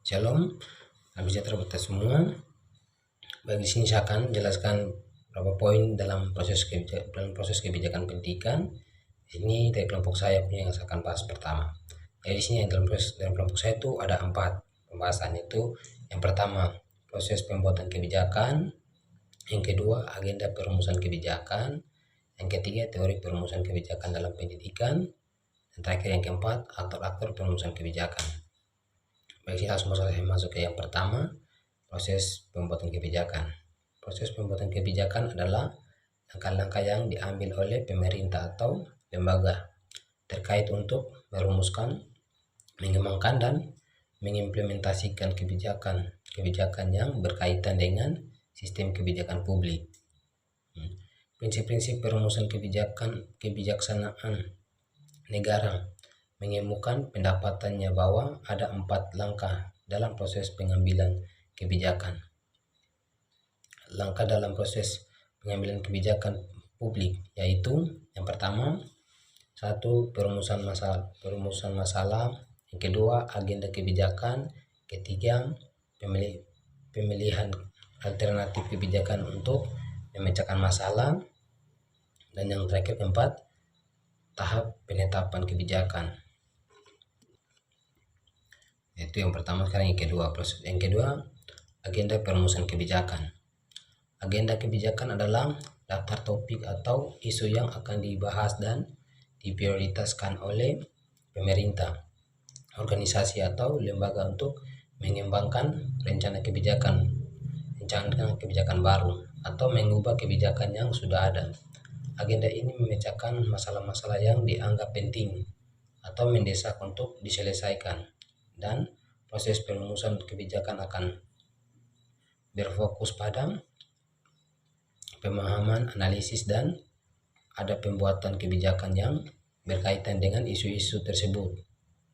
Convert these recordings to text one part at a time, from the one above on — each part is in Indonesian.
Shalom, salam sejahtera buat kita semua. Baik, di sini saya akan jelaskan beberapa poin dalam proses kebijakan pendidikan. Di sini dari kelompok saya punya yang saya akan bahas pertama. Jadi di sini dalam kelompok saya itu ada 4 pembahasan, itu yang pertama proses pembuatan kebijakan, yang kedua agenda perumusan kebijakan, yang ketiga teori perumusan kebijakan dalam pendidikan, dan terakhir yang keempat aktor-aktor perumusan kebijakan. Baik, langsung saya masuk ke yang pertama, proses pembuatan kebijakan. Proses pembuatan kebijakan adalah langkah-langkah yang diambil oleh pemerintah atau lembaga terkait untuk merumuskan, mengembangkan, dan mengimplementasikan kebijakan yang berkaitan dengan sistem kebijakan publik. Prinsip-prinsip perumusan kebijaksanaan negara mengemukakan pendapatannya bahwa ada 4 langkah dalam proses pengambilan kebijakan. Langkah dalam proses pengambilan kebijakan publik yaitu yang pertama, 1. perumusan masalah, yang kedua agenda kebijakan, ketiga pemilihan alternatif kebijakan untuk memecahkan masalah, dan yang terakhir keempat, tahap penetapan kebijakan. Itu yang pertama. Sekarang yang kedua, agenda perumusan kebijakan. Agenda kebijakan adalah daftar topik atau isu yang akan dibahas dan diprioritaskan oleh pemerintah, organisasi atau lembaga untuk mengembangkan rencana kebijakan baru atau mengubah kebijakan yang sudah ada. Agenda ini memecahkan masalah-masalah yang dianggap penting atau mendesak untuk diselesaikan, dan proses perumusan kebijakan akan berfokus pada pemahaman, analisis, dan ada pembuatan kebijakan yang berkaitan dengan isu-isu tersebut.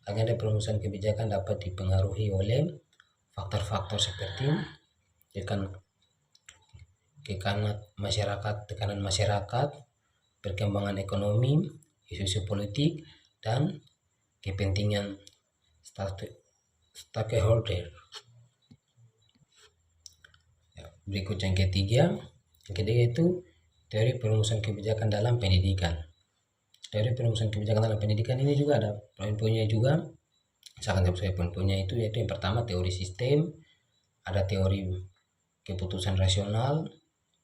Agenda perumusan kebijakan dapat dipengaruhi oleh faktor-faktor seperti tekanan masyarakat, perkembangan ekonomi, isu-isu politik, dan kepentingan stakeholder. Berikut yang ketiga itu teori perumusan kebijakan dalam pendidikan. Teori perumusan kebijakan dalam pendidikan ini juga ada poin-poinnya juga. Misalkan saya poin-poinnya itu yaitu yang pertama teori sistem, ada teori keputusan rasional,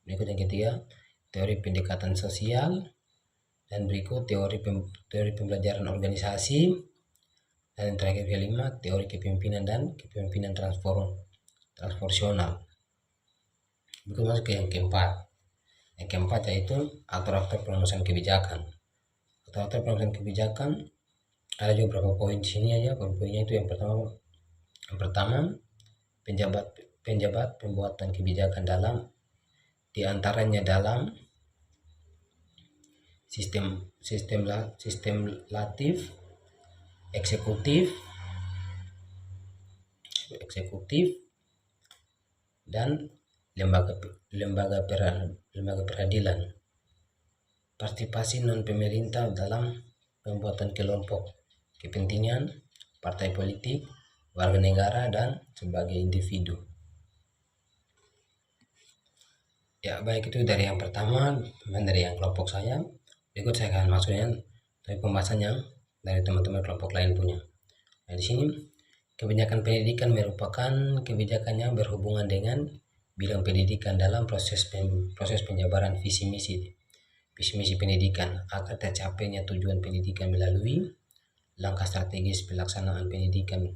berikut yang ketiga teori pendekatan sosial, dan berikut teori pembelajaran organisasi, dan yang terakhir kelima teori kepemimpinan dan kepemimpinan transformasional. Berikut masuk ke yang keempat. Yang keempat yaitu aktor-aktor perumusan kebijakan. Aktor-aktor perumusan kebijakan ada juga beberapa poin di sini aja. Poin-poinnya itu yang pertama penjabat pembuatan kebijakan dalam diantaranya dalam sistem legislatif, eksekutif, dan lembaga peradilan. Partisipasi non pemerintah dalam pembuatan kelompok kepentingan, partai politik, warga negara, dan sebagai individu. Ya, baik, itu dari yang pertama dan dari yang kelompok saya. Berikut saya akan masuknya dari pembahasan yang dari teman-teman kelompok lain punya. Nah, di sini kebijakan pendidikan merupakan kebijakan yang berhubungan dengan bidang pendidikan dalam proses penjabaran visi misi pendidikan agar tercapainya tujuan pendidikan melalui langkah strategis pelaksanaan pendidikan.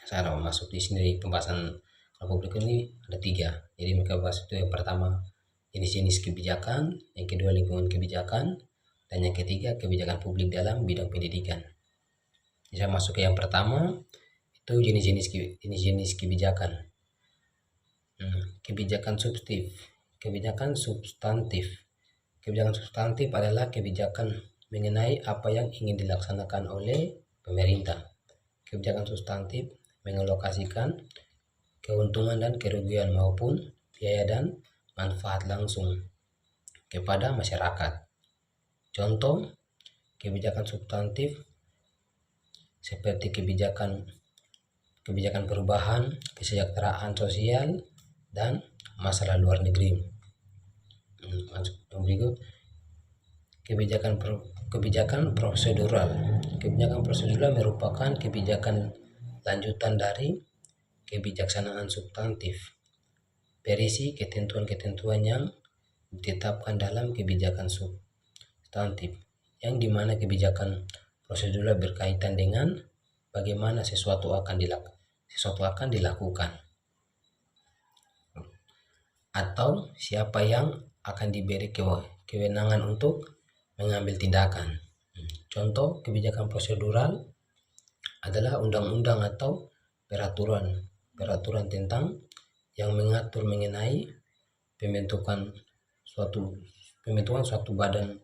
Saya masuk di sini dari pembahasan kelompok berikut ini ada 3. Jadi mereka bahas itu yang pertama jenis-jenis kebijakan, yang kedua lingkungan kebijakan, dan yang ketiga kebijakan publik dalam bidang pendidikan. Bisa masuk ke yang pertama, itu jenis-jenis kebijakan. Kebijakan substantif. Kebijakan substantif adalah kebijakan mengenai apa yang ingin dilaksanakan oleh pemerintah. Kebijakan substantif mengalokasikan keuntungan dan kerugian maupun biaya dan manfaat langsung kepada masyarakat. Contoh kebijakan substantif seperti kebijakan kebijakan perubahan, kesejahteraan sosial, dan masalah luar negeri. Yang berikut, kebijakan prosedural. Kebijakan prosedural merupakan kebijakan lanjutan dari kebijaksanaan substantif, berisi ketentuan-ketentuan yang ditetapkan dalam kebijakan substantif, yang dimana kebijakan prosedural berkaitan dengan bagaimana sesuatu akan dilakukan atau siapa yang akan diberi kewenangan untuk mengambil tindakan. Contoh kebijakan prosedural adalah undang-undang atau peraturan tentang yang mengatur mengenai pembentukan suatu badan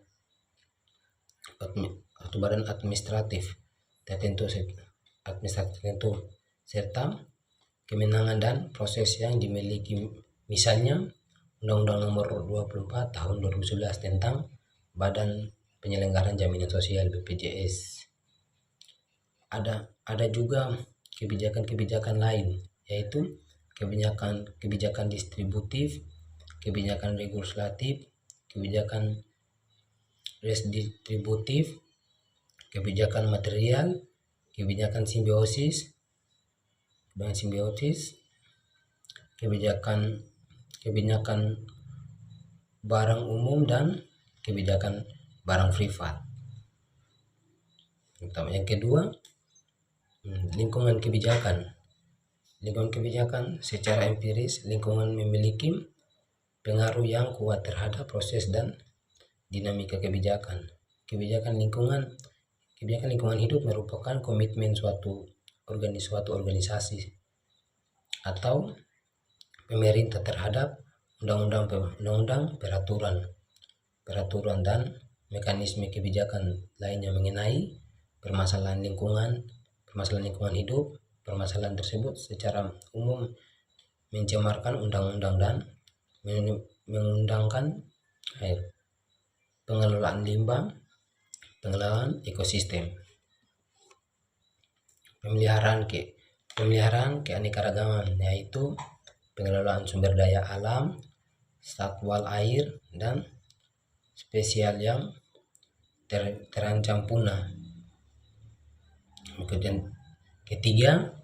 administratif tertentu serta kemenangan dan proses yang dimiliki, misalnya Undang-Undang Nomor 24 Tahun 2011 tentang Badan Penyelenggaraan Jaminan Sosial BPJS. Ada juga kebijakan-kebijakan lain, yaitu kebijakan distributif, kebijakan legislatif, kebijakan redistributif, kebijakan material, kebijakan simbiosis, kebijakan barang umum, dan kebijakan barang privat. Yang kedua, lingkungan kebijakan. Lingkungan kebijakan secara empiris, lingkungan memiliki pengaruh yang kuat terhadap proses dan dinamika kebijakan. Kebijakan lingkungan hidup merupakan komitmen suatu organisasi atau pemerintah terhadap undang-undang, peraturan dan mekanisme kebijakan lainnya mengenai permasalahan lingkungan hidup. Permasalahan tersebut secara umum mencemarkan undang-undang dan mengundangkan air, pengelolaan limbah, pengelolaan ekosistem, pemeliharaan keanekaragaman, yaitu pengelolaan sumber daya alam, satwa air, dan spesial yang terancam punah. Kemudian ketiga,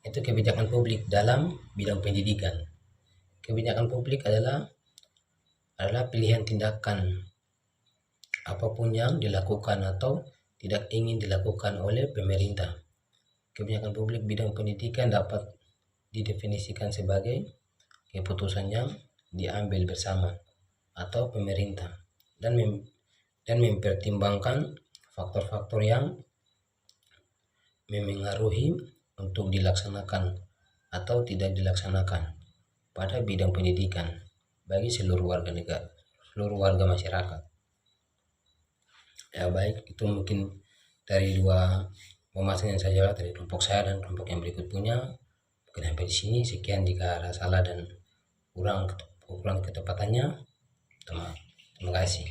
itu kebijakan publik dalam bidang pendidikan. Kebijakan publik adalah pilihan tindakan apapun yang dilakukan atau tidak ingin dilakukan oleh pemerintah. Kebijakan publik bidang pendidikan dapat didefinisikan sebagai keputusan yang diambil bersama atau pemerintah dan mempertimbangkan faktor-faktor yang memengaruhi untuk dilaksanakan atau tidak dilaksanakan pada bidang pendidikan bagi seluruh warga masyarakat. Ya baik, itu mungkin dari dua pembahasan yang saya jawab dari kelompok saya dan kelompok yang berikut punya. Mungkin sampai di sini. Sekian jika ada salah dan kurang ketepatannya. Terima kasih.